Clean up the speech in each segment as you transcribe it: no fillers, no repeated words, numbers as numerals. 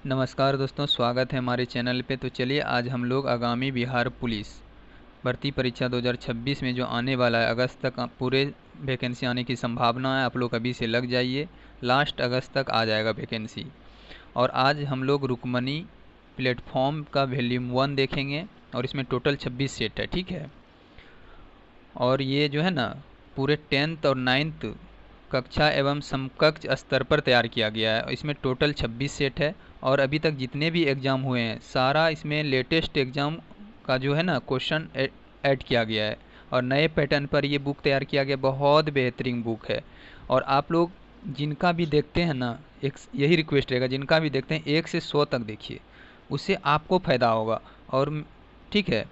नमस्कार दोस्तों, स्वागत है हमारे चैनल पे। तो चलिए आज हम लोग आगामी बिहार पुलिस भर्ती परीक्षा 2026 में जो आने वाला है, अगस्त तक पूरे वैकेंसी आने की संभावना है। आप लोग अभी से लग जाइए, लास्ट अगस्त तक आ जाएगा वैकेंसी। और आज हम लोग रुक्मणी प्लेटफॉर्म का वॉल्यूम 1 देखेंगे और इसमें टोटल 26 सेट है, ठीक है। और ये जो है ना पूरे 10th और 9th कक्षा एवं समकक्ष स्तर पर तैयार किया गया है। इसमें टोटल 26 सेट है और अभी तक जितने भी एग्ज़ाम हुए हैं सारा इसमें लेटेस्ट एग्ज़ाम का जो है ना क्वेश्चन ऐड किया गया है और नए पैटर्न पर ये बुक तैयार किया गया। बहुत बेहतरीन बुक है। और आप लोग जिनका भी देखते हैं ना, एक यही रिक्वेस्ट रहेगा, जिनका भी देखते हैं 1 से 100 तक देखिए, उससे आपको फ़ायदा होगा। और ठीक है,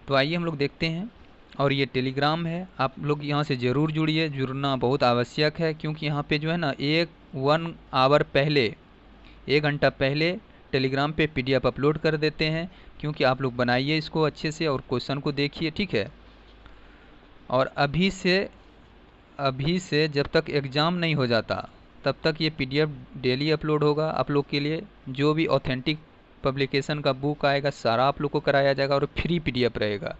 तो आइए हम लोग देखते हैं। और ये टेलीग्राम है, आप लोग यहाँ से ज़रूर जुड़िए, जुड़ना बहुत आवश्यक है, क्योंकि यहाँ पे जो है ना 1 आवर पहले, 1 घंटा पहले टेलीग्राम पे पीडीएफ अपलोड कर देते हैं। क्योंकि आप लोग बनाइए इसको अच्छे से और क्वेश्चन को देखिए, ठीक है। और अभी से जब तक एग्ज़ाम नहीं हो जाता तब तक ये पीडीएफ डेली अपलोड होगा आप लोग के लिए। जो भी ऑथेंटिक पब्लिकेशन का बुक आएगा सारा आप लोग को कराया जाएगा और फ्री पीडीएफ रहेगा।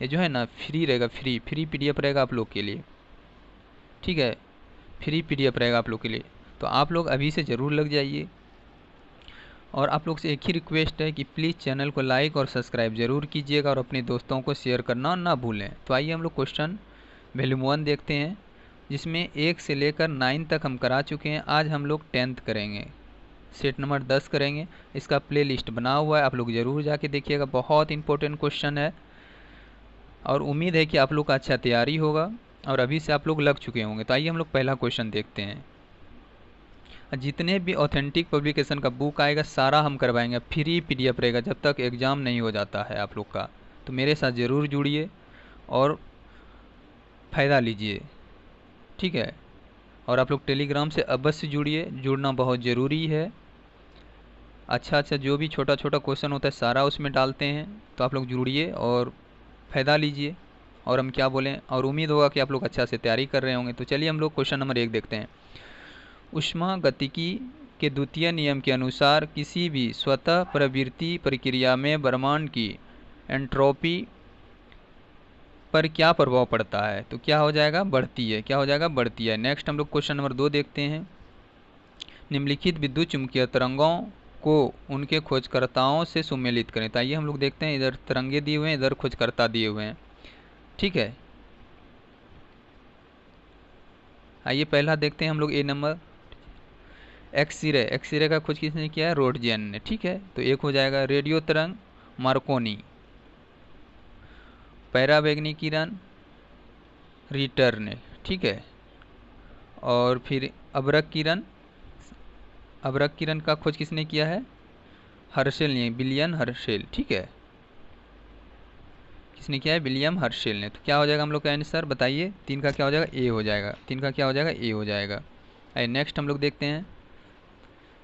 ये जो है ना फ्री रहेगा, फ्री पीडीएफ रहेगा आप लोग के लिए, ठीक है। फ्री पीडीएफ रहेगा आप लोग के लिए। तो आप लोग अभी से ज़रूर लग जाइए। और आप लोग से एक ही रिक्वेस्ट है कि प्लीज़ चैनल को लाइक और सब्सक्राइब ज़रूर कीजिएगा और अपने दोस्तों को शेयर करना ना भूलें। तो आइए हम लोग क्वेश्चन वॉल्यूम 1 देखते हैं, जिसमें 1 से लेकर 9 तक हम करा चुके हैं। आज हम लोग 10th करेंगे, सेट नंबर 10 करेंगे। इसका प्ले लिस्ट बना हुआ है, आप लोग ज़रूर जाके देखिएगा। बहुत इंपॉर्टेंट क्वेश्चन है और उम्मीद है कि आप लोग का अच्छा तैयारी होगा और अभी से आप लोग लग चुके होंगे। तो आइए हम लोग पहला क्वेश्चन देखते हैं। जितने भी ऑथेंटिक पब्लिकेशन का बुक आएगा सारा हम करवाएंगे, फ्री पीडीएफ रहेगा जब तक एग्ज़ाम नहीं हो जाता है आप लोग का। तो मेरे साथ ज़रूर जुड़िए और फ़ायदा लीजिए, ठीक है। और आप लोग टेलीग्राम से अवश्य जुड़िए, जुड़ना बहुत ज़रूरी है। अच्छा जो भी छोटा छोटा क्वेश्चन होता है सारा उसमें डालते हैं। तो आप लोग जुड़िए और फ़ायदा लीजिए। और हम क्या बोलें, और उम्मीद होगा कि आप लोग अच्छा से तैयारी कर रहे होंगे। तो चलिए हम लोग क्वेश्चन नंबर 1 देखते हैं। ऊष्मागतिकी के द्वितीय नियम के अनुसार किसी भी स्वतः प्रवृत्ति प्रक्रिया में ब्रह्मांड की एंट्रोपी पर क्या प्रभाव पड़ता है? तो क्या हो जाएगा? बढ़ती है। क्या हो जाएगा? बढ़ती है। नेक्स्ट हम लोग क्वेश्चन नंबर 2 देखते हैं। निम्नलिखित विद्युत चुम्बकीय तरंगों को उनके खोजकर्ताओं से सुमेलित करें। तो आइए हम लोग देखते हैं, इधर तरंगे दिए हुए हैं, इधर खोजकर्ता दिए हुए हैं, ठीक है। आइए पहला देखते हैं हम लोग, ए नंबर एक्सरे का खोज किसने किया है? रोटजेन ने, ठीक है। तो एक हो जाएगा। रेडियो तरंग मार्कोनी। पैराबैंगनी किरण रिटर ने, ठीक है। और फिर अबरक किरण का खोज किसने किया है? हर्शेल ने, विलियम हर्शेल, ठीक है। किसने किया है? विलियम हर्शेल ने। तो क्या हो जाएगा हम लोग का आंसर? बताइए। 3 का क्या हो जाएगा? ए हो जाएगा। 3 का क्या हो जाएगा? ए हो जाएगा। नेक्स्ट हम लोग देखते हैं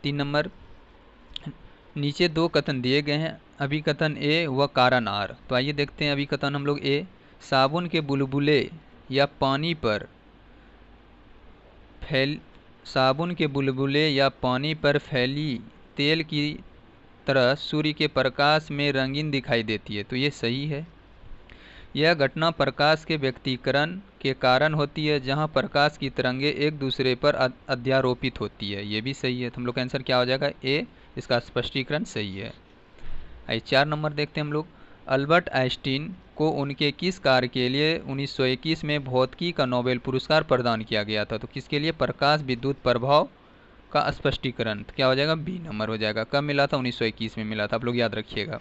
3 नंबर। नीचे 2 कथन दिए गए हैं, अभिकथन ए व कारण आर। तो आइए देखते हैं अभिकथन हम लोग ए। साबुन के बुलबुले या पानी पर फैली तेल की तरह सूर्य के प्रकाश में रंगीन दिखाई देती है। तो ये सही है। यह घटना प्रकाश के व्यक्तीकरण के कारण होती है, जहां प्रकाश की तरंगें एक दूसरे पर अध्यारोपित होती है। ये भी सही है। तो हम लोग का आंसर क्या हो जाएगा? ए। इसका स्पष्टीकरण सही है। आइए 4 नंबर देखते हैं हम लोग। अल्बर्ट आइंस्टीन को उनके किस कार्य के लिए 1921 में भौतिकी का नोबेल पुरस्कार प्रदान किया गया था? तो किसके लिए? प्रकाश विद्युत प्रभाव का स्पष्टीकरण। तो क्या हो जाएगा? बी नंबर हो जाएगा। कब मिला था? 1921 में मिला था, आप लोग याद रखिएगा।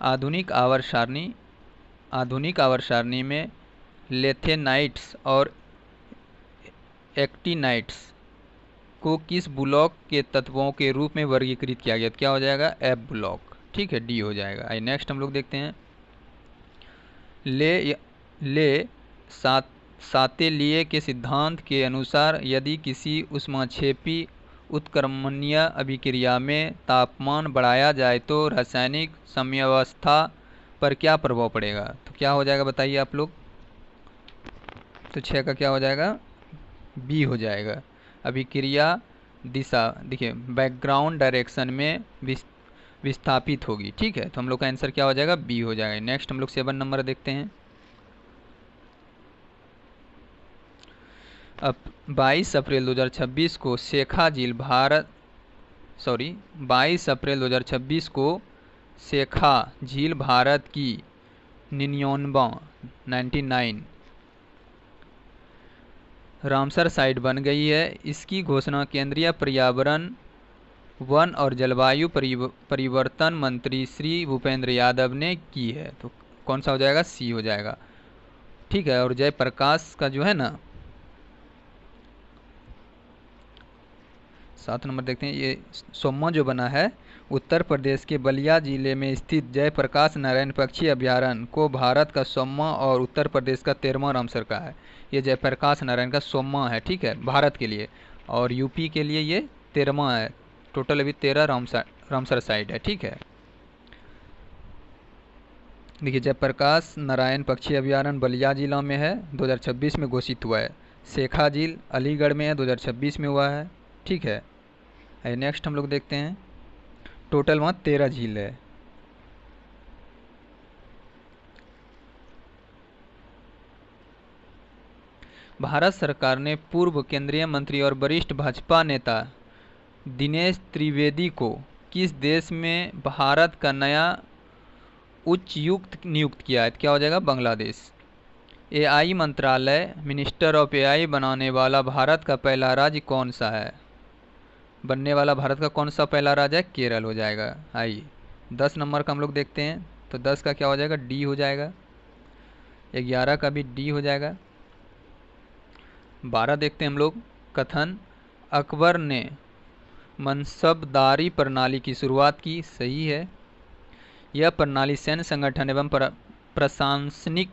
आधुनिक आवर्त सारणी में लेथेनाइट्स और एक्टिनाइट्स को किस ब्लॉक के तत्वों के रूप में वर्गीकृत किया गया? तो क्या हो जाएगा? एफ ब्लॉक, ठीक है। डी हो जाएगा। आइए नेक्स्ट हम लोग देखते हैं। ले सातेलिए के सिद्धांत के अनुसार यदि किसी ऊष्माक्षेपी उत्क्रमणीय अभिक्रिया में तापमान बढ़ाया जाए तो रासायनिक समयावस्था पर क्या प्रभाव पड़ेगा? तो क्या हो जाएगा बताइए आप लोग। तो 6 का क्या हो जाएगा? बी हो जाएगा। अभिक्रिया दिशा, देखिए बैकग्राउंड डायरेक्शन में विस्थापित होगी। ठीक है, तो हम लोग का आंसर क्या हो जाएगा, बी हो जाएगा। नेक्स्ट हम लोग 7 नंबर देखते हैं। अब 22 अप्रैल 2026 को शेखा झील 22 अप्रैल 2026 को शेखा झील भारत की 99 रामसर साइट बन गई है। इसकी घोषणा केंद्रीय पर्यावरण, वन और जलवायु परिवर्तन मंत्री श्री भूपेंद्र यादव ने की है। तो कौन सा हो जाएगा, सी हो जाएगा। ठीक है, और जयप्रकाश का जो है ना 7 नंबर देखते हैं। ये सोम्मा जो बना है उत्तर प्रदेश के बलिया जिले में स्थित जयप्रकाश नारायण पक्षी अभयारण्य को भारत का सोम्मा और उत्तर प्रदेश का 13वां रामसर का है। ये जयप्रकाश नारायण का सोम्मा है, ठीक है, भारत के लिए, और यूपी के लिए ये 13वां है। टोटल अभी 13 रामसर साइट है। ठीक है, देखिए जयप्रकाश नारायण पक्षी अभयारण्य बलिया जिला में है, 2026 में घोषित हुआ है। शेखा झील अलीगढ़ में है, 2026 में हुआ है। ठीक है, नेक्स्ट हम लोग देखते हैं। टोटल वहाँ 13 झील है। भारत सरकार ने पूर्व केंद्रीय मंत्री और वरिष्ठ भाजपा नेता दिनेश त्रिवेदी को किस देश में भारत का नया उच्चायुक्त नियुक्त किया है? क्या हो जाएगा, बांग्लादेश। एआई मंत्रालय मिनिस्टर ऑफ एआई बनाने वाला भारत का पहला राज्य कौन सा है? बनने वाला भारत का कौन सा पहला राज्य है? केरल हो जाएगा। आइए 10 नंबर का हम लोग देखते हैं। तो 10 का क्या हो जाएगा, डी हो जाएगा। 11 का भी डी हो जाएगा। 12 देखते हैं हम लोग। कथन अकबर ने मनसबदारी प्रणाली की शुरुआत की, सही है। यह प्रणाली सैन्य संगठन एवं प्रशासनिक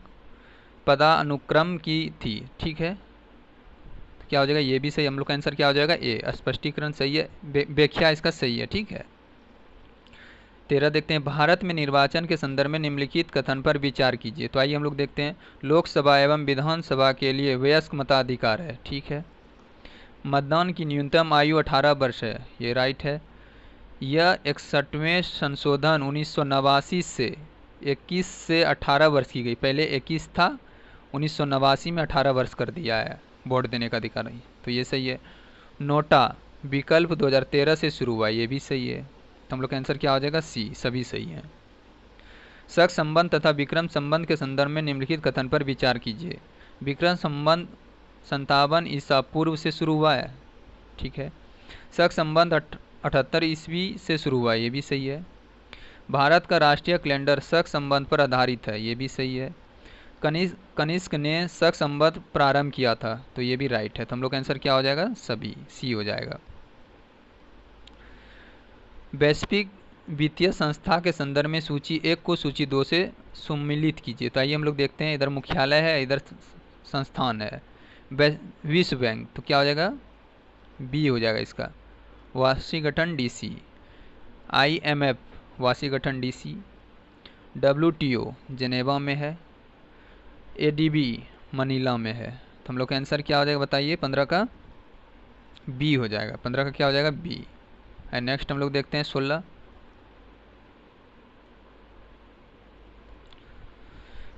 पदानुक्रम की थी। ठीक है, तो क्या हो जाएगा, ये भी सही। हम लोग का आंसर क्या हो जाएगा, ए। स्पष्टीकरण सही है, व्याख्या इसका सही है। ठीक है, 13 देखते हैं। भारत में निर्वाचन के संदर्भ में निम्नलिखित कथन पर विचार कीजिए। तो आइए हम लोग देखते हैं। लोकसभा एवं विधानसभा के लिए वयस्क मताधिकार है। ठीक है, मतदान की न्यूनतम आयु 18 वर्ष है, ये राइट है। यह 61वें संशोधन 1989 से 21 से 18 वर्ष की गई। पहले 21 था, 1989 में 18 वर्ष कर दिया है वोट देने का अधिकार। तो ये सही है। नोटा विकल्प 2013 से शुरू हुआ, ये भी सही है। तो हम लोग का आंसर क्या हो जाएगा, सी। सभी सही है। शक संबंध तथा विक्रम संबंध के संदर्भ में निम्नलिखित कथन पर विचार कीजिए। विक्रम संबंध 57 ईसा पूर्व से शुरू हुआ है। ठीक है, शक संबंध 78 ईस्वी से शुरू हुआ, ये भी सही है। भारत का राष्ट्रीय कैलेंडर शक संबंध पर आधारित है, ये भी सही है। कनिष्क ने शक संबंध प्रारंभ किया था, तो ये भी राइट है। तो हम लोग का आंसर क्या हो जाएगा, सभी, सी हो जाएगा। वैश्विक वित्तीय संस्था के संदर्भ में सूची 1 को सूची 2 से सम्मिलित कीजिए। तो आइए हम लोग देखते हैं। इधर मुख्यालय है, इधर संस्थान है। विश्व बैंक, तो क्या हो जाएगा, बी हो जाएगा इसका। Washington DC. IMF Washington DC. WTO Geneva में है। ADB मनीला में है। तो हम लोग का आंसर क्या हो जाएगा, बताइए। 15 का बी हो जाएगा। 15 का क्या हो जाएगा, बी। नेक्स्ट हम लोग देखते हैं 16।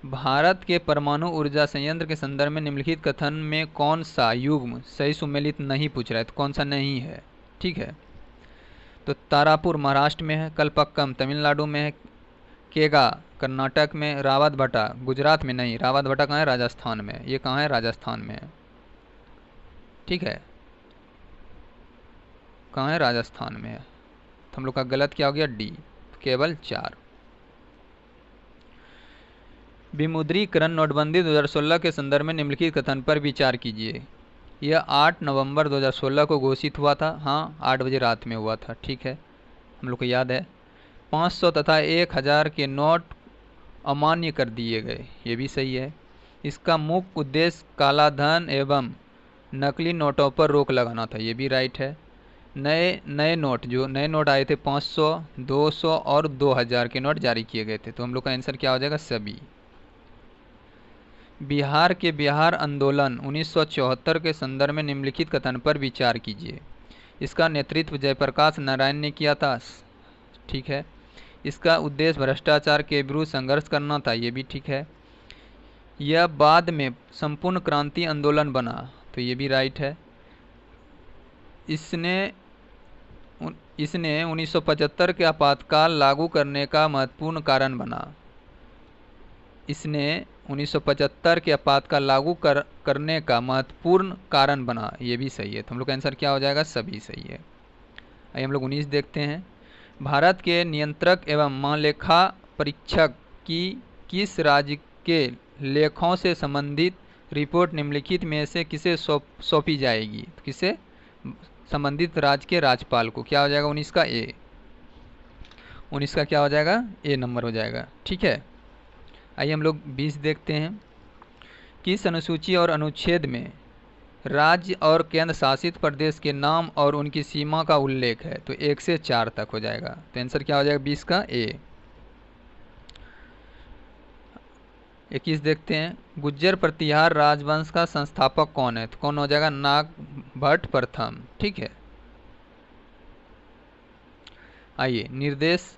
भारत के परमाणु ऊर्जा संयंत्र के संदर्भ में निम्नलिखित कथन में कौन सा युग्म सही सुमेलित नहीं पूछ रहा है, तो कौन सा नहीं है? ठीक है, तो तारापुर महाराष्ट्र में है, कलपक्कम तमिलनाडु में है, केगा कर्नाटक में, रावत भट्टा गुजरात में नहीं, रावत भट्टा कहाँ है, राजस्थान में। ये कहाँ है, राजस्थान में है। ठीक है, कहाँ है, राजस्थान में है। तो हम लोग का गलत क्या हो गया, डी, केवल 4। विमुद्रीकरण नोटबंदी 2016 के संदर्भ में निम्नलिखित कथन पर विचार कीजिए। यह 8 नवंबर 2016 को घोषित हुआ था। हाँ, 8 बजे रात में हुआ था। ठीक है, हम लोग को याद है। 500 तथा 1000 के नोट अमान्य कर दिए गए, ये भी सही है। इसका मुख्य उद्देश्य काला धन एवं नकली नोटों पर रोक लगाना था, ये भी राइट है। नए नोट आए थे 500, 200 और 2000 के नोट जारी किए गए थे। तो हम लोग का आंसर क्या हो जाएगा, सभी। बिहार के बिहार आंदोलन 1974 के संदर्भ में निम्नलिखित कथन पर विचार कीजिए। इसका नेतृत्व जयप्रकाश नारायण ने किया था, ठीक है। इसका उद्देश्य भ्रष्टाचार के विरुद्ध संघर्ष करना था, ये भी ठीक है। यह बाद में संपूर्ण क्रांति आंदोलन बना, तो ये भी राइट है। इसने 1975 के आपातकाल लागू करने का महत्वपूर्ण कारण बना। इसने 1975 के आपातकाल लागू करने का महत्वपूर्ण कारण बना, ये भी सही है। तो हम लोग का आंसर क्या हो जाएगा, सभी सही है। आइए हम लोग 19 देखते हैं। भारत के नियंत्रक एवं महालेखा परीक्षक की किस राज्य के लेखों से संबंधित रिपोर्ट निम्नलिखित में से किसे सौंपी जाएगी? तो किसे? संबंधित राज्य के राज्यपाल को। क्या हो जाएगा 19 का ए। 19 का क्या हो जाएगा, ए नंबर हो जाएगा, ठीक है। आइए हम लोग 20 देखते हैं। किस अनुसूची और अनुच्छेद में राज्य और केंद्र शासित प्रदेश के नाम और उनकी सीमा का उल्लेख है? तो 1 से 4 तक हो जाएगा। तो आंसर क्या हो जाएगा 20 का ए। 21 देखते हैं। गुज्जर प्रतिहार राजवंश का संस्थापक कौन है? तो कौन हो जाएगा, नागभट्ट प्रथम, ठीक है। आइए निर्देश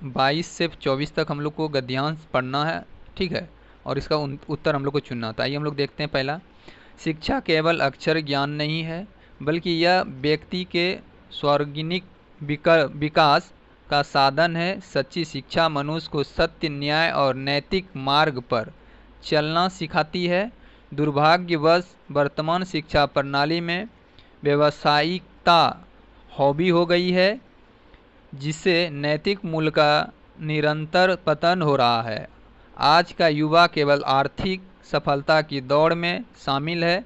22 से 24 तक हम लोग को गद्यांश पढ़ना है, ठीक है, और इसका उत्तर हम लोग को चुनना था। आइए हम लोग देखते हैं। पहला, शिक्षा केवल अक्षर ज्ञान नहीं है, बल्कि यह व्यक्ति के सर्वांगीण विकास का साधन है। सच्ची शिक्षा मनुष्य को सत्य, न्याय और नैतिक मार्ग पर चलना सिखाती है। दुर्भाग्यवश वर्तमान शिक्षा प्रणाली में व्यावसायिकता हॉबी हो गई है, जिससे नैतिक मूल्य का निरंतर पतन हो रहा है। आज का युवा केवल आर्थिक सफलता की दौड़ में शामिल है।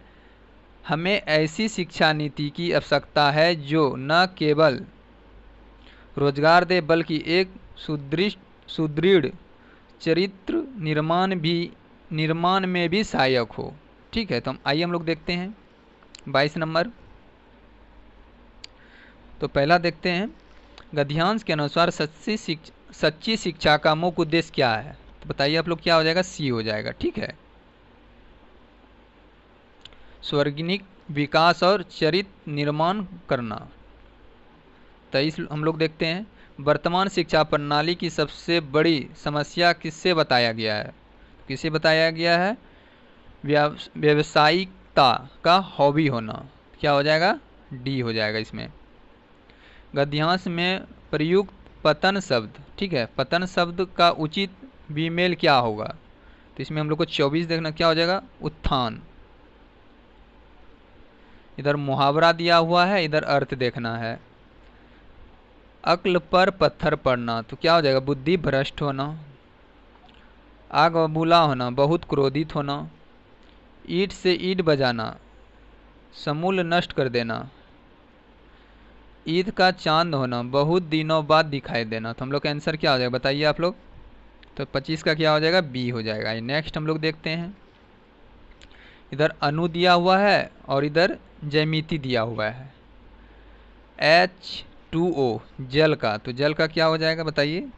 हमें ऐसी शिक्षा नीति की आवश्यकता है जो न केवल रोजगार दे, बल्कि एक सुदृढ़ चरित्र निर्माण में भी सहायक हो, ठीक है। तो आइए हम लोग देखते हैं 22 नंबर। तो पहला देखते हैं, गद्यांश के अनुसार सच्ची शिक्षा का मुख्य उद्देश्य क्या है? तो बताइए आप लोग, क्या हो जाएगा, सी हो जाएगा, ठीक है। सर्वांगीण विकास और चरित्र निर्माण करना। 23 हम लोग देखते हैं, वर्तमान शिक्षा प्रणाली की सबसे बड़ी समस्या किससे बताया गया है? किसे बताया गया है? व्यावसायिकता का हॉबी होना। क्या हो जाएगा, डी हो जाएगा इसमें। गद्यांश में प्रयुक्त पतन शब्द, ठीक है, पतन शब्द का उचित विमेल क्या होगा? तो इसमें हम लोग को 24 देखना, क्या हो जाएगा, उत्थान। इधर मुहावरा दिया हुआ है, इधर अर्थ देखना है। अक्ल पर पत्थर पड़ना, तो क्या हो जाएगा, बुद्धि भ्रष्ट होना। आग बबूला होना, बहुत क्रोधित होना। ईंट से ईंट बजाना, समूल नष्ट कर देना। ईद का चांद होना, बहुत दिनों बाद दिखाई देना। तो हम लोग का आंसर क्या हो जाएगा, बताइए आप लोग। तो 25 का क्या हो जाएगा, बी हो जाएगा। नेक्स्ट हम लोग देखते हैं। इधर अणु दिया हुआ है और इधर ज्यामिति दिया हुआ है। H2O जल का, तो जल का क्या हो जाएगा बताइए,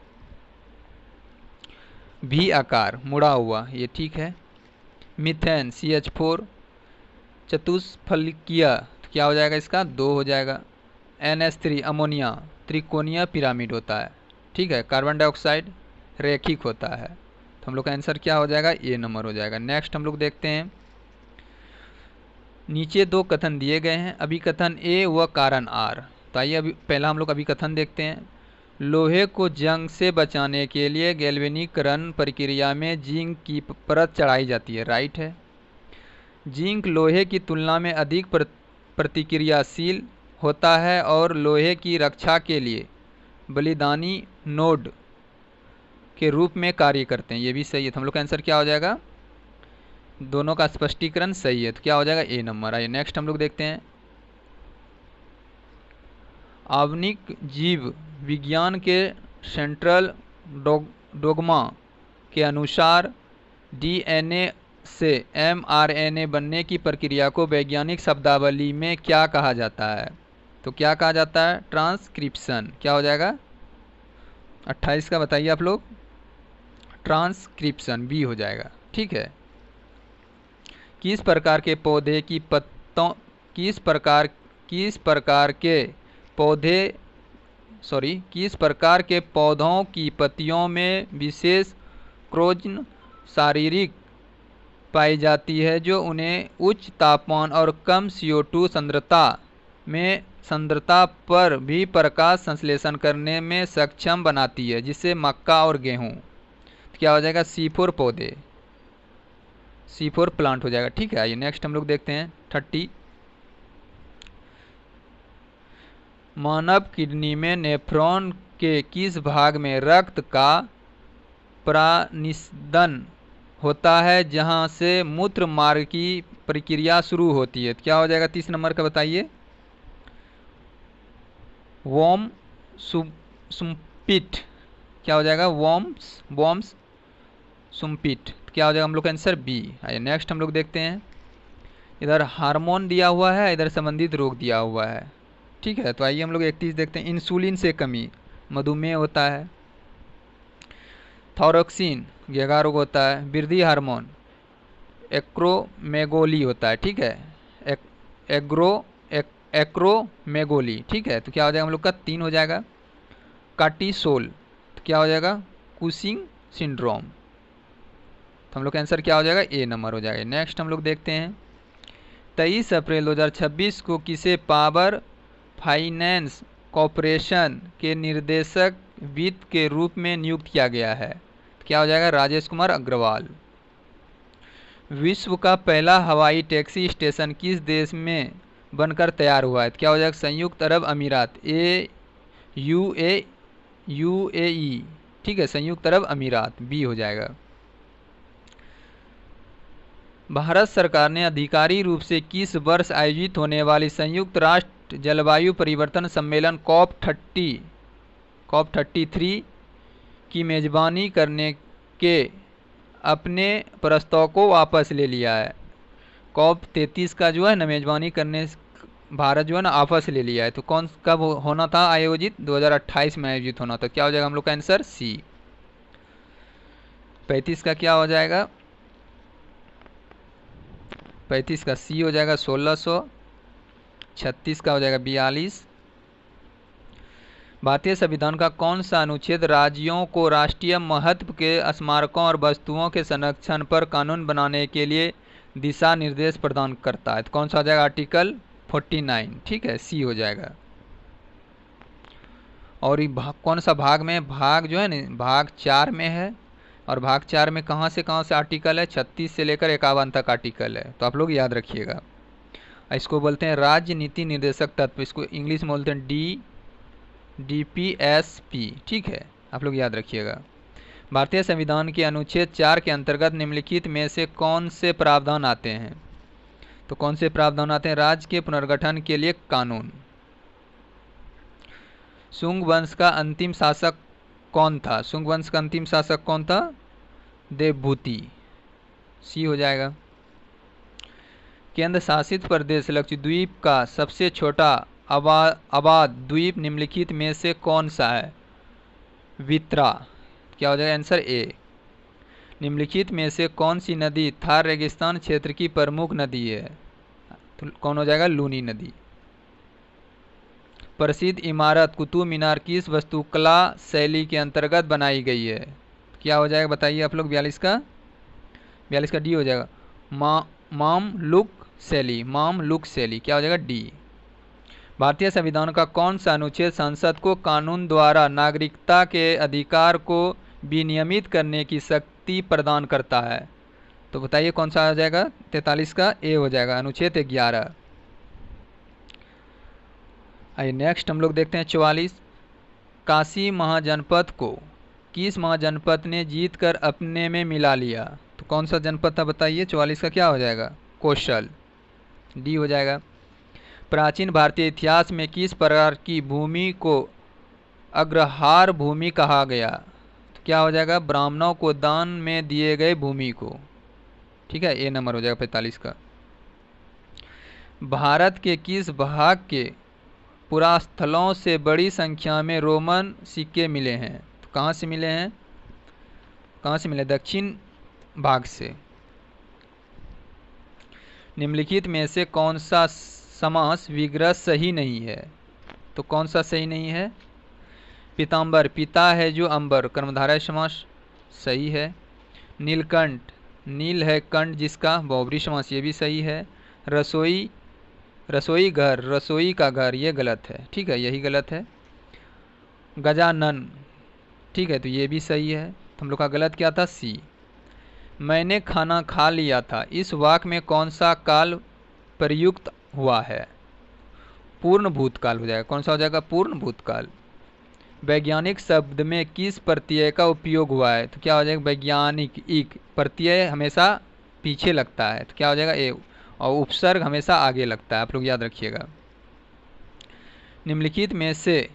भी आकार मुड़ा हुआ, ये ठीक है। मीथेन CH4 चतुष्फलकीय, तो क्या हो जाएगा इसका, 2 हो जाएगा। NH3 अमोनिया त्रिकोणीय पिरामिड होता है, ठीक है। कार्बन डाइऑक्साइड रैखिक होता है। तो हम लोग का आंसर क्या हो जाएगा, ए नंबर हो जाएगा। नेक्स्ट हम लोग देखते हैं, नीचे 2 कथन दिए गए हैं, अभिकथन ए व कारण आर। तो आइए अभी पहला हम लोग अभिकथन देखते हैं। लोहे को जंग से बचाने के लिए गैल्वेनीकरण प्रक्रिया में जिंक की परत चढ़ाई जाती है, राइट है। जिंक लोहे की तुलना में अधिक प्रतिक्रियाशील होता है और लोहे की रक्षा के लिए बलिदानी नोड के रूप में कार्य करते हैं, ये भी सही है। तो हम लोग का आंसर क्या हो जाएगा, दोनों का स्पष्टीकरण सही है, तो क्या हो जाएगा, ए नंबर। आइए नेक्स्ट हम लोग देखते हैं, आवनिक जीव विज्ञान के सेंट्रल डोगमा के अनुसार DNA से mRNA बनने की प्रक्रिया को वैज्ञानिक शब्दावली में क्या कहा जाता है? तो क्या कहा जाता है, ट्रांसक्रिप्शन। क्या हो जाएगा 28 का बताइए आप लोग, ट्रांसक्रिप्शन बी हो जाएगा, ठीक है। किस प्रकार के पौधे की पत्तों, किस प्रकार किस प्रकार के पौधों की पत्तियों में विशेष क्रोजन शारीरिक पाई जाती है जो उन्हें उच्च तापमान और कम CO2 सांद्रता पर भी प्रकाश संश्लेषण करने में सक्षम बनाती है, जिससे मक्का और गेहूं। तो क्या हो जाएगा? C4 पौधे, C4 प्लांट हो जाएगा। ठीक है, आइए नेक्स्ट हम लोग देखते हैं 30। मानव किडनी में नेफ्रॉन के किस भाग में रक्त का प्राणिशदन होता है जहां से मूत्र मार्ग की प्रक्रिया शुरू होती है? तो क्या हो जाएगा 30 नंबर का बताइए? वॉम सुम्पिट। क्या हो जाएगा? वॉम्स सुम्पिट। क्या हो जाएगा हम लोग का आंसर बी। आइए नेक्स्ट हम लोग देखते हैं। इधर हार्मोन दिया हुआ है, इधर संबंधित रोग दिया हुआ है। ठीक है, तो आइए हम लोग 31 देखते हैं। इंसुलिन से कमी मधुमेह होता है। थायरोक्सिन घेगा रोग होता है। वृद्धि हार्मोन एक्रोमेगोली होता है। ठीक है, एक्रोमेगोली। ठीक है, तो क्या हो जाएगा हम लोग का 3 हो जाएगा। कार्टिसोल, तो क्या हो जाएगा? Cushing syndrome. तो हम लोग का आंसर क्या हो जाएगा? ए नंबर हो जाएगा। नेक्स्ट हम लोग देखते हैं 23 अप्रैल 2026 को किसे पावर फाइनेंस कॉरपोरेशन के निर्देशक वित्त के रूप में नियुक्त किया गया है? तो क्या हो जाएगा? राजेश कुमार अग्रवाल। विश्व का पहला हवाई टैक्सी स्टेशन किस देश में बनकर तैयार हुआ है? तो क्या हो जाएगा? संयुक्त अरब अमीरात। यूएई। ठीक है, संयुक्त अरब अमीरात, बी हो जाएगा। भारत सरकार ने आधिकारिक रूप से किस वर्ष आयोजित होने वाली संयुक्त राष्ट्र जलवायु परिवर्तन सम्मेलन COP33 की मेजबानी करने के अपने प्रस्ताव को वापस ले लिया है? COP33 का जो है ना मेजबानी करने भारत जो है ना वापस ले लिया है। तो कब होना था आयोजित? 2028 में आयोजित होना था। क्या हो जाएगा हम लोग का आंसर? सी। 35 का क्या हो जाएगा? 35 का सी हो जाएगा 1600। 36 का हो जाएगा 42। भारतीय संविधान का कौन सा अनुच्छेद राज्यों को राष्ट्रीय महत्व के स्मारकों और वस्तुओं के संरक्षण पर कानून बनाने के लिए दिशा निर्देश प्रदान करता है? तो कौन सा हो जाएगा? आर्टिकल 49। ठीक है, सी हो जाएगा। और ये कौन सा भाग में? भाग जो है ना भाग 4 में है। और भाग 4 में कहाँ से आर्टिकल है? 36 से लेकर 51 तक आर्टिकल है। तो आप लोग याद रखिएगा। इसको बोलते हैं राज्य नीति निर्देशक तत्व। इसको इंग्लिश में बोलते हैं DPSP। ठीक है, आप लोग याद रखिएगा। भारतीय संविधान के अनुच्छेद 4 के अंतर्गत निम्नलिखित में से कौन से प्रावधान आते हैं? तो कौन से प्रावधान आते हैं? राज्य के पुनर्गठन के लिए कानून। शुंग वंश का अंतिम शासक कौन था? शुंग वंश का अंतिम शासक कौन था? देवभूति, सी हो जाएगा। केंद्र शासित प्रदेश लक्षद्वीप का सबसे छोटा आबाद द्वीप निम्नलिखित में से कौन सा है? वित्रा। क्या हो जाएगा आंसर? ए। निम्नलिखित में से कौन सी नदी थार रेगिस्तान क्षेत्र की प्रमुख नदी है? तो कौन हो जाएगा? लूनी नदी। प्रसिद्ध इमारत कुतुब मीनार किस वास्तुकला शैली के अंतर्गत बनाई गई है? क्या हो जाएगा बताइए आप लोग? 42 का डी हो जाएगा। मामलुक शैली। क्या हो जाएगा? डी। भारतीय संविधान का कौन सा अनुच्छेद संसद को कानून द्वारा नागरिकता के अधिकार को विनियमित करने की शक्ति प्रदान करता है? तो बताइए कौन सा हो जाएगा? 43 का ए हो जाएगा, अनुच्छेद 11। आइए नेक्स्ट हम लोग देखते हैं 44। काशी महाजनपद को किस महाजनपद ने जीत कर अपने में मिला लिया? तो कौन सा जनपद था बताइए? 44 का क्या हो जाएगा? कौशल, डी हो जाएगा। प्राचीन भारतीय इतिहास में किस प्रकार की भूमि को अग्रहार भूमि कहा गया? तो क्या हो जाएगा? ब्राह्मणों को दान में दिए गए भूमि को। ठीक है, ए नंबर हो जाएगा 45 का। भारत के किस भाग के पुरास्थलों से बड़ी संख्या में रोमन सिक्के मिले हैं? तो कहाँ से मिले हैं? दक्षिण भाग से। निम्नलिखित में से कौन सा समास विग्रह सही नहीं है। तो कौन सा सही नहीं है? पीताम्बर, पिता है जो अंबर, कर्मधारय समास सही है। नीलकंठ, नील है कंठ जिसका, बहुब्री समास ये भी सही है। रसोई, रसोई घर, रसोई का घर, ये गलत है, ठीक है, यही गलत है। गजानन, ठीक है, तो ये भी सही है। तो हम लोग का गलत क्या था? सी। मैंने खाना खा लिया था, इस वाक्य में कौन सा काल प्रयुक्त हुआ है? पूर्ण भूतकाल हो जाएगा। कौन सा हो जाएगा? पूर्ण भूतकाल। वैज्ञानिक शब्द में किस प्रत्यय का उपयोग हुआ है? तो क्या हो जाएगा? वैज्ञानिक, इक, प्रत्यय हमेशा पीछे लगता है, तो क्या हो जाएगा? ए। और उपसर्ग हमेशा आगे लगता है, आप लोग याद रखिएगा। निम्नलिखित में से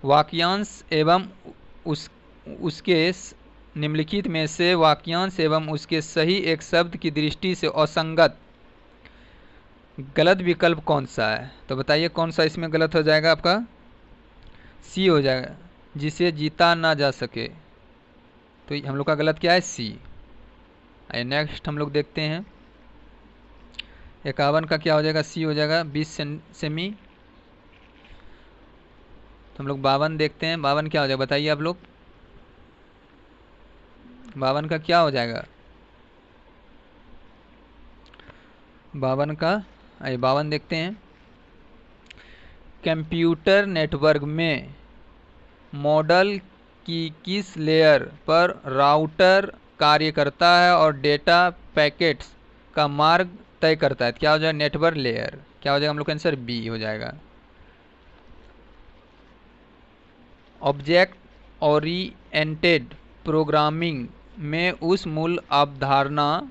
वाक्यांश एवं निम्नलिखित में से वाक्यांश एवं उसके सही एक शब्द की दृष्टि से असंगत गलत विकल्प कौन सा है? तो बताइए कौन सा इसमें गलत हो जाएगा आपका? सी हो जाएगा, जिसे जीता ना जा सके। तो हम लोग का गलत क्या है? सी। आइए नेक्स्ट हम लोग देखते हैं। 51 का क्या हो जाएगा? सी हो जाएगा, 20 सेमी। तो हम लोग 52 देखते हैं। 52 क्या हो जाएगा बताइए आप लोग? 52 का क्या हो जाएगा? 52 का, आइए 52 देखते हैं। कंप्यूटर नेटवर्क में मॉडल की किस लेयर पर राउटर कार्य करता है और डेटा पैकेट्स का मार्ग तय करता है? क्या हो जाएगा? Network layer. क्या हो जाएगा हम लोग का आंसर? बी हो जाएगा। ऑब्जेक्ट ओरिएंटेड प्रोग्रामिंग में उस मूल अवधारणा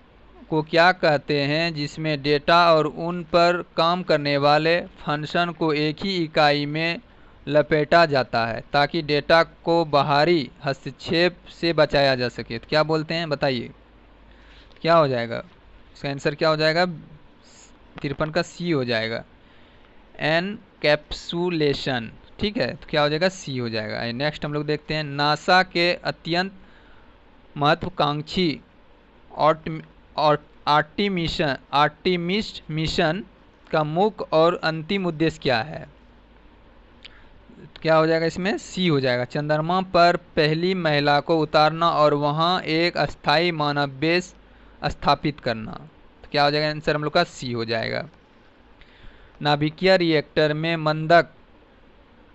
को क्या कहते हैं जिसमें डेटा और उन पर काम करने वाले फंक्शन को एक ही इकाई में लपेटा जाता है ताकि डेटा को बाहरी हस्तक्षेप से बचाया जा सके? तो क्या बोलते हैं बताइए? क्या हो जाएगा इसका आंसर? क्या हो जाएगा? 53 का सी हो जाएगा, एनकैप्सुलेशन, ठीक है। तो क्या हो जाएगा? सी हो जाएगा। नेक्स्ट हम लोग देखते हैं। नासा के अत्यंत महत्वाकांक्षी आर्टिमिस मिशन का मुख्य और अंतिम उद्देश्य क्या है? क्या हो जाएगा इसमें? सी हो जाएगा, चंद्रमा पर पहली महिला को उतारना और वहां एक अस्थायी मानव बेस स्थापित करना। तो क्या हो जाएगा आंसर हम लोग का? सी हो जाएगा। नाभिकीय रिएक्टर में मंदक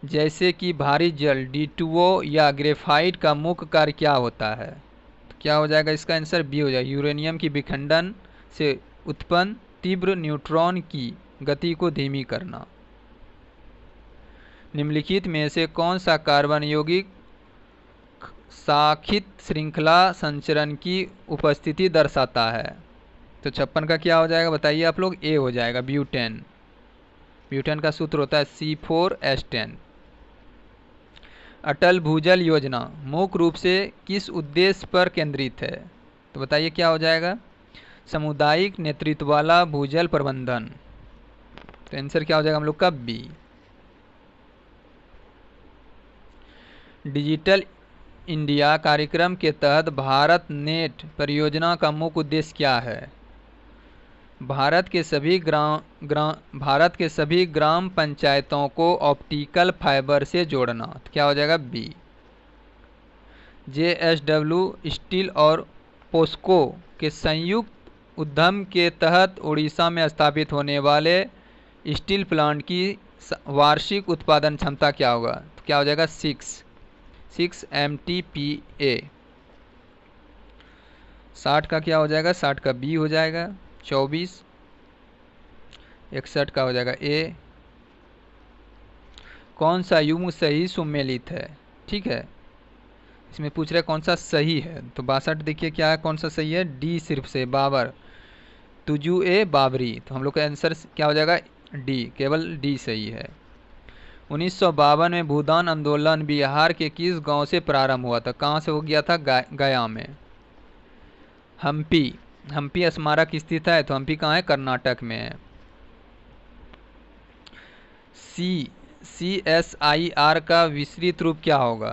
जैसे कि भारी जल D2O या ग्रेफाइट का मुख्य कार्य क्या होता है? तो क्या हो जाएगा इसका आंसर? बी हो जाएगा, यूरेनियम की विखंडन से उत्पन्न तीव्र न्यूट्रॉन की गति को धीमी करना। निम्नलिखित में से कौन सा कार्बन यौगिक शाखित श्रृंखला संचरण की उपस्थिति दर्शाता है? तो 56 का क्या हो जाएगा बताइए आप लोग? ए हो जाएगा, ब्यूटेन। ब्यूटेन का सूत्र होता है C4H10। अटल भूजल योजना मुख्य रूप से किस उद्देश्य पर केंद्रित है? तो बताइए क्या हो जाएगा? सामुदायिक नेतृत्व वाला भूजल प्रबंधन। तो आंसर क्या हो जाएगा हम लोग का? बी। डिजिटल इंडिया कार्यक्रम के तहत भारत नेट परियोजना का मुख्य उद्देश्य क्या है? भारत के सभी ग्राम पंचायतों को ऑप्टिकल फाइबर से जोड़ना। तो क्या हो जाएगा? बी। JSW स्टील और पोस्को के संयुक्त उद्यम के तहत उड़ीसा में स्थापित होने वाले स्टील प्लांट की वार्षिक उत्पादन क्षमता क्या होगा? तो क्या हो जाएगा? 6 MTPA। 60 का क्या हो जाएगा? 60 का बी हो जाएगा। 24 61 का हो जाएगा ए। कौन सा युग्म सही सुमेलित है? ठीक है, इसमें पूछ रहे कौन सा सही है। तो 62 देखिए क्या है, कौन सा सही है? डी सिर्फ से, बाबर, तुजू ए बाबरी। तो हम लोग का आंसर क्या हो जाएगा? डी, केवल डी सही है। 1952 में भूदान आंदोलन बिहार के किस गांव से प्रारंभ हुआ था? कहाँ से हो गया था? गया में। हम्पी स्मारक स्थित है, तो हम्पी कहाँ है? कर्नाटक में है। CSIR का विस्तृत रूप क्या होगा?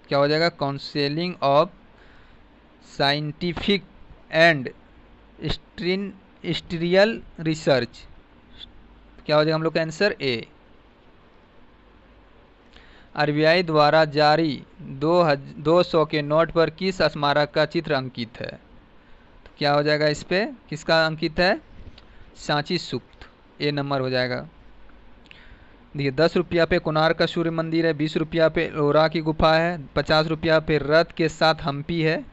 क्या हो जाएगा? Counselling of scientific and industrial research. क्या हो जाएगा हम लोग का आंसर ए। आरबीआई द्वारा जारी 200 के नोट पर किस स्मारक का चित्र अंकित है? तो क्या हो जाएगा इस पे, किसका अंकित है? सांची स्तूप, ए नंबर हो जाएगा। देखिए 10 रुपया पे कोणार्क का सूर्य मंदिर है, 20 रुपया पे एलोरा की गुफा है, 50 रुपया पे रथ के साथ हम्पी है,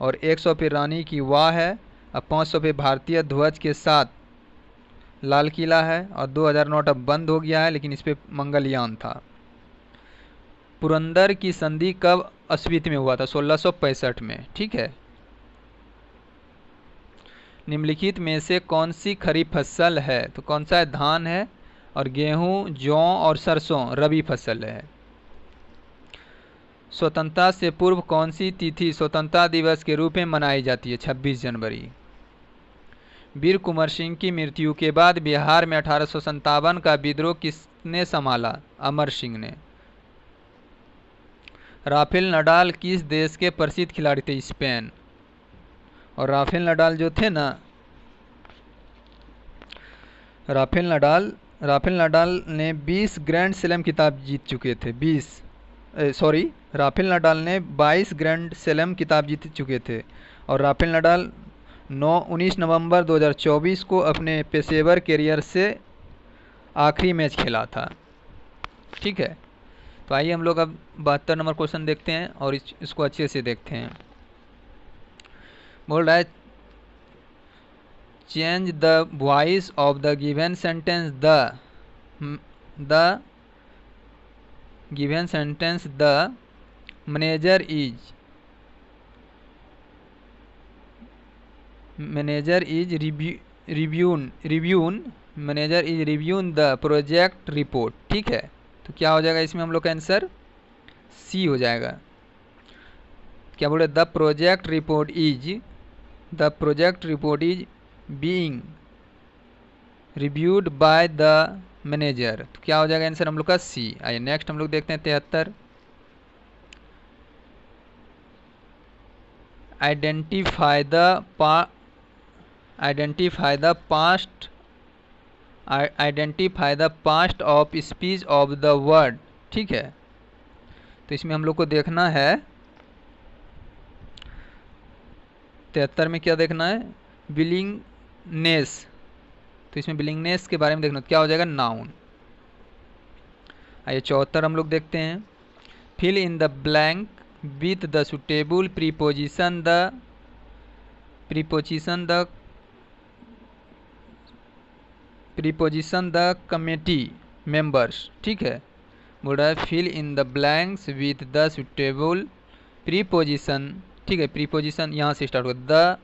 और 100 पे रानी की वाह है, और 500 पे भारतीय ध्वज के साथ लाल किला है, और 2000 नोट अब बंद हो गया है, लेकिन इस पे मंगलयान था। पुरंदर की संधि कब अस्वीत में हुआ था? 1665 में। ठीक है। निम्नलिखित में से कौन सी खरीफ फसल है? तो कौन सा है? धान है, और गेहूं, जौ और सरसों रबी फसल है। स्वतंत्रता से पूर्व कौन सी तिथि स्वतंत्रता दिवस के रूप में मनाई जाती है? 26 जनवरी। वीर कुंवर सिंह की मृत्यु के बाद बिहार में 1857 का विद्रोह किसने संभाला? अमर सिंह ने। राफेल नडाल किस देश के प्रसिद्ध खिलाड़ी थे? स्पेन। और राफेल नडाल जो थे ना, राफेल नडाल ने 20 ग्रैंड स्लैम खिताब जीत चुके थे। राफेल नडाल ने 22 ग्रैंड स्लैम खिताब जीत चुके थे, और राफेल नडाल 19 नवंबर 2024 को अपने पेशेवर करियर से आखिरी मैच खेला था। ठीक है। तो आइए हम लोग अब 72 नंबर क्वेश्चन देखते हैं और इसको अच्छे से देखते हैं। बोल रहा है change the voice of the given sentence the given sentence the manager is reviewing the project report. ठीक है। तो क्या हो जाएगा इसमें हम लोग का आंसर? सी हो जाएगा। क्या बोले? The project report is being reviewed by the manager. तो क्या हो जाएगा आंसर हम लोग का? सी। आइए नेक्स्ट हम लोग देखते हैं 73। Identify the past of speech of the word. ठीक है। तो इसमें हम लोग को देखना है 73 में क्या देखना है? विलिंगनेस। तो इसमें विलिंगनेस के बारे में देखना, क्या हो जाएगा? नाउन। आइए 74 हम लोग देखते हैं। Fill in the blank with the suitable preposition the committee members. ठीक है। बोल रहा है fill in the blanks with the suitable preposition. ठीक है। प्रीपोजिशन यहाँ से स्टार्ट होगा।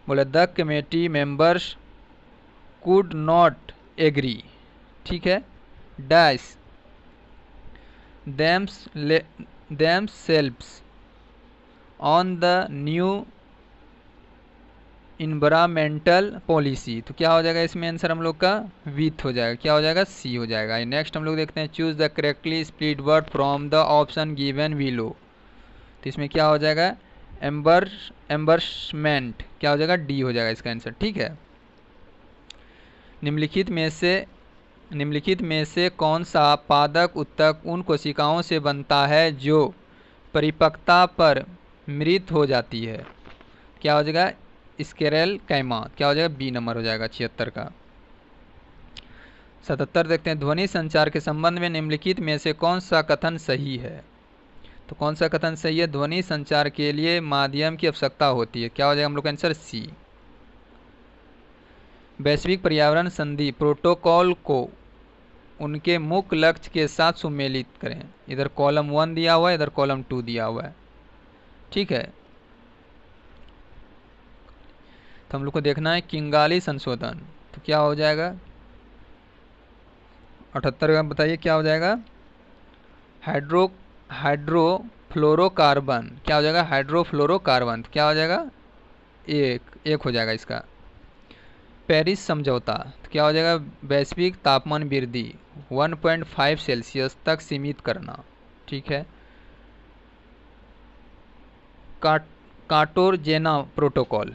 बोला the committee members could not agree. ठीक है। Dash themselves on the new environmental policy. तो क्या हो जाएगा इसमें आंसर हम लोग का? विथ हो जाएगा। क्या हो जाएगा? सी हो जाएगा। नेक्स्ट हम लोग देखते हैं choose the correctly split word from the option given below. तो इसमें क्या हो जाएगा? एम्बर्समेंट। क्या हो जाएगा? डी हो जाएगा इसका आंसर। ठीक है। निम्नलिखित में से कौन सा पादक उत्तक उन कोशिकाओं से बनता है जो परिपक्वता पर मृत हो जाती है? क्या हो जाएगा? स्केरेल कैमा। क्या हो जाएगा? बी नंबर हो जाएगा 76 का। 77 देखते हैं ध्वनि संचार के संबंध में निम्नलिखित में से कौन सा कथन सही है? तो कौन सा कथन सही है? ध्वनि संचार के लिए माध्यम की आवश्यकता होती है। क्या हो जाएगा हम लोग का आंसर? सी। वैश्विक पर्यावरण संधि प्रोटोकॉल को उनके मुख्य लक्ष्य के साथ सुमेलित करें। इधर कॉलम 1 दिया हुआ है, इधर कॉलम 2 दिया हुआ है। ठीक है। तो हम लोग को देखना है किंगाली संशोधन। तो क्या हो जाएगा? 78 का बताइए क्या हो जाएगा? हाइड्रोफ्लोरोकार्बन। क्या हो जाएगा? हाइड्रोफ्लोरोकार्बन। तो क्या हो जाएगा? एक हो जाएगा इसका। पेरिस समझौता। तो क्या हो जाएगा? वैश्विक तापमान वृद्धि 1.5 सेल्सियस तक सीमित करना। ठीक है। Cartagena protocol.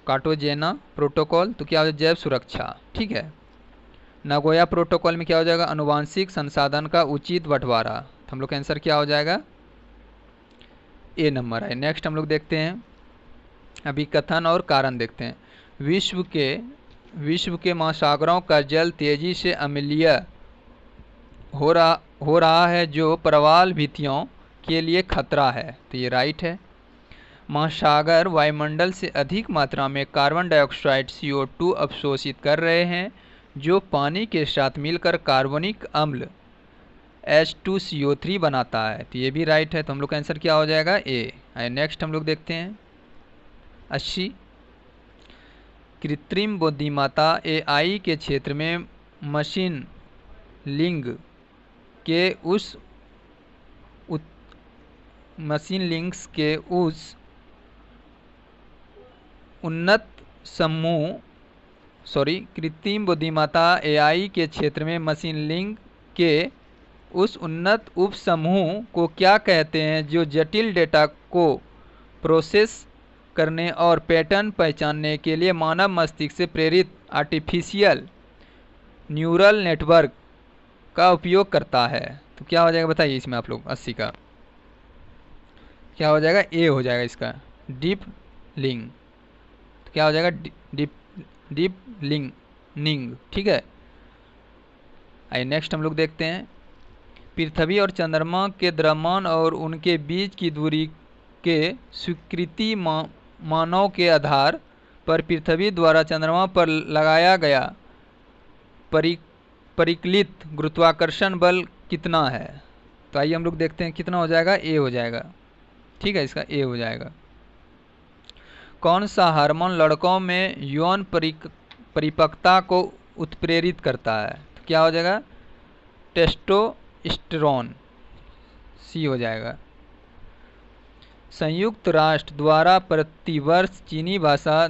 तो क्या हो जाएगा? जैव सुरक्षा। ठीक है। नागोया प्रोटोकॉल में क्या हो जाएगा, अनुवांशिक संसाधन का उचित बंटवारा। तो हम लोग का आंसर क्या हो जाएगा, ए नंबर है। नेक्स्ट हम लोग देखते हैं, अभी कथन और कारण देखते हैं। विश्व के महासागरों का जल तेजी से अम्लीय हो रहा है, जो प्रवाल भित्तियों के लिए खतरा है। तो ये राइट है। महासागर वायुमंडल से अधिक मात्रा में कार्बन डाइऑक्साइड CO2 अवशोषित कर रहे हैं, जो पानी के साथ मिलकर कार्बनिक अम्ल H2CO3 बनाता है। तो ये भी राइट है। तो हम लोग का आंसर क्या हो जाएगा, ए। नेक्स्ट हम लोग देखते हैं 80, कृत्रिम बुद्धिमत्ता AI के क्षेत्र में मशीन लिंग के उस उन्नत समूह कृत्रिम बुद्धिमत्ता AI के क्षेत्र में मशीन लिंग के उस उन्नत उपसमूह को क्या कहते हैं, जो जटिल डेटा को प्रोसेस करने और पैटर्न पहचानने के लिए मानव मस्तिष्क से प्रेरित आर्टिफिशियल न्यूरल नेटवर्क का उपयोग करता है। तो क्या हो जाएगा बताइए इसमें आप लोग, 80 का क्या हो जाएगा, ए हो जाएगा इसका, डीप लिंग। तो क्या हो जाएगा, डीप लिंग। ठीक है। आइए नेक्स्ट हम लोग देखते हैं, पृथ्वी और चंद्रमा के द्रव्यमान और उनके बीच की दूरी के स्वीकृति मानों के आधार पर पृथ्वी द्वारा चंद्रमा पर लगाया गया परिकलित गुरुत्वाकर्षण बल कितना है। तो आइए हम लोग देखते हैं कितना हो जाएगा, ए हो जाएगा। ठीक है, इसका ए हो जाएगा। कौन सा हार्मोन लड़कों में यौन परिपक्वता को उत्प्रेरित करता है। तो क्या हो जाएगा, टेस्टोस्टेरोन, सी हो जाएगा। संयुक्त राष्ट्र द्वारा प्रतिवर्ष चीनी भाषा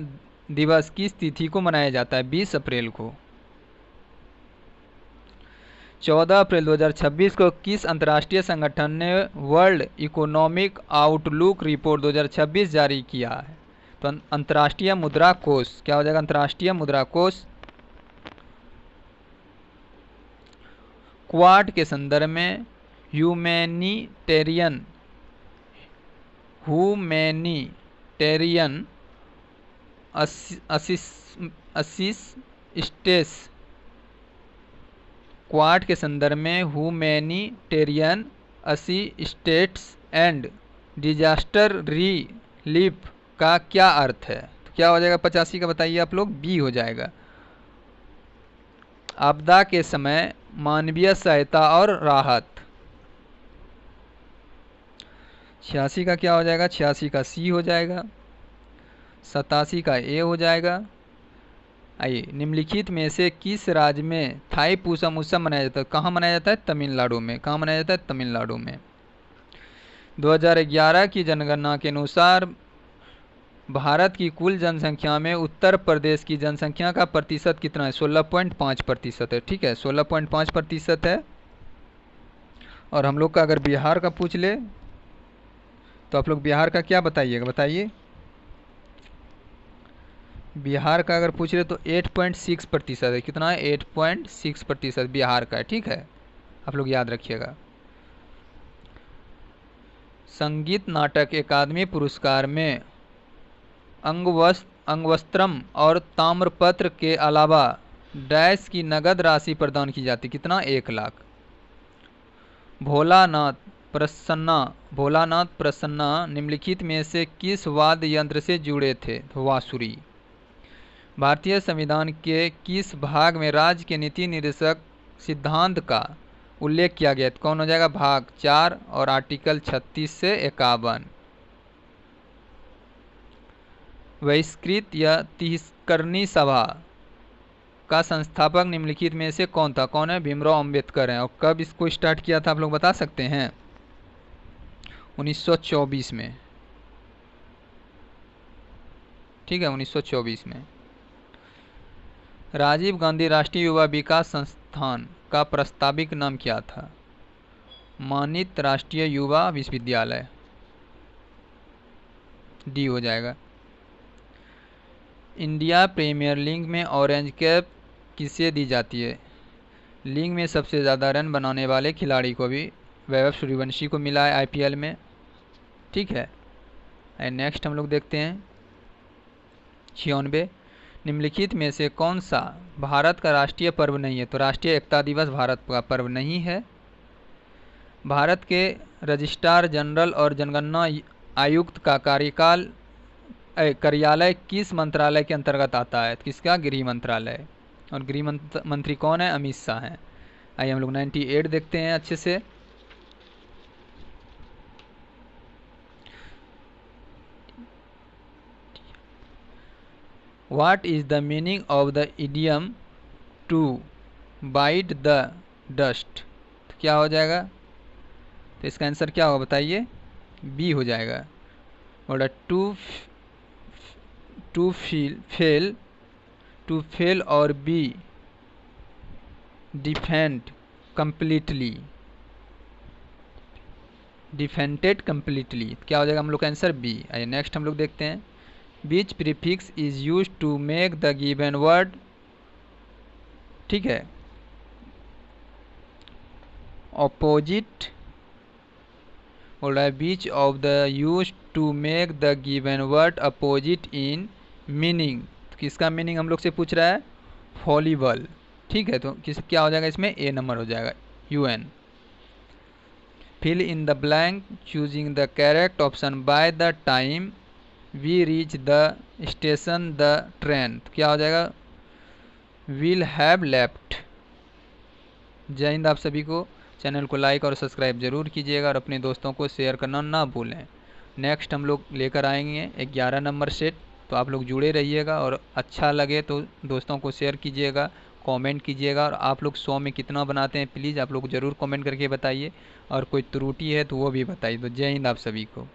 दिवस किस तिथि को मनाया जाता है, 20 अप्रैल को। 14 अप्रैल 2026 को किस अंतर्राष्ट्रीय संगठन ने वर्ल्ड इकोनॉमिक आउटलुक रिपोर्ट 2026 जारी किया है। तो अंतर्राष्ट्रीय मुद्रा कोष, क्या हो जाएगा, अंतर्राष्ट्रीय मुद्रा कोष। क्वाड के संदर्भ में ह्यूमैनिटेरियन असिस्टेंस, क्वाड के संदर्भ में humanitarian assistance and disaster relief का क्या अर्थ है। तो क्या हो जाएगा 85 का बताइए आप लोग, बी हो जाएगा। आपदा के समय मानवीय सहायता और राहत। 86 का क्या हो जाएगा, 86 का सी हो जाएगा। 87 का ए हो जाएगा। आइए, निम्नलिखित में से किस राज्य में थाई पूसम उत्सव मनाया जाता है। कहाँ मनाया जाता है, तमिलनाडु में। कहाँ मनाया जाता है, तमिलनाडु में। 2011 की जनगणना के अनुसार भारत की कुल जनसंख्या में उत्तर प्रदेश की जनसंख्या का प्रतिशत कितना है, 16.5% है। ठीक है, 16.5% है। और हम लोग का अगर बिहार का पूछ ले तो आप लोग बिहार का क्या बताइएगा, बताइए। बिहार का अगर पूछ रहे तो 8.6% है। कितना है, 8.6% बिहार का है। ठीक है, आप लोग याद रखिएगा। संगीत नाटक अकादमी पुरस्कार में अंगवस्त्रम और ताम्रपत्र के अलावा डैश की नगद राशि प्रदान की जाती। कितना, 1 लाख। भोलानाथ प्रसन्ना निम्नलिखित में से किस वाद्य यंत्र से जुड़े थे। बांसुरी। भारतीय संविधान के किस भाग में राज्य के नीति निर्देशक सिद्धांत का उल्लेख किया गया। कौन हो जाएगा, भाग 4 और आर्टिकल 36 से 51। बहिष्कृत या तिरस्करणी सभा का संस्थापक निम्नलिखित में से कौन था। कौन है, भीमराव अंबेडकर हैं। और कब इसको स्टार्ट किया था आप लोग बता सकते हैं, 1924 में। ठीक है, 1924 में। राजीव गांधी राष्ट्रीय युवा विकास संस्थान का प्रस्तावित नाम क्या था। मानित राष्ट्रीय युवा विश्वविद्यालय, डी हो जाएगा। इंडिया प्रीमियर लीग में ऑरेंज कैप किसे दी जाती है। लीग में सबसे ज़्यादा रन बनाने वाले खिलाड़ी को भी वैभव सूर्यवंशी को मिला है आईपीएल में। ठीक है, एंड नेक्स्ट हम लोग देखते हैं 96, निम्नलिखित में से कौन सा भारत का राष्ट्रीय पर्व नहीं है? तो राष्ट्रीय एकता दिवस भारत का पर्व नहीं है। भारत के रजिस्ट्रार जनरल और जनगणना आयुक्त का कार्यालय किस मंत्रालय के अंतर्गत आता है? किसका? गृह मंत्रालय। और गृह मंत्री कौन है? अमित शाह हैं। आइए हम लोग 98 देखते हैं अच्छे से। What is the meaning of the idiom to bite the dust? तो क्या हो जाएगा? तो इसका आंसर क्या होगा बताइए? बी हो जाएगा। और टू फेल और बी डिफेंटेड कम्प्लीटली। क्या हो जाएगा हम लोग का आंसर? बी। आइए नेक्स्ट हम लोग देखते हैं, Which prefix is used to make the given word? ठीक है, opposite बोल रहा है which of the used to make the given word opposite in meaning? किसका मीनिंग हम लोग से पूछ रहा है? वॉलीबॉल। ठीक है, तो क्या हो जाएगा इसमें? ए नंबर हो जाएगा, UN। Fill in the blank choosing the correct option by the time we reach the station the train। क्या हो जाएगा? will have left। जय हिंद आप सभी को। चैनल को लाइक और सब्सक्राइब जरूर कीजिएगा और अपने दोस्तों को शेयर करना ना भूलें। नेक्स्ट हम लोग लेकर आएंगे 11 नंबर सेट, तो आप लोग जुड़े रहिएगा और अच्छा लगे तो दोस्तों को शेयर कीजिएगा, कमेंट कीजिएगा। और आप लोग 100 में कितना बनाते हैं प्लीज़ आप लोग ज़रूर कमेंट करके बताइए, और कोई त्रुटि है तो वो भी बताइए। तो जय हिंद आप सभी को।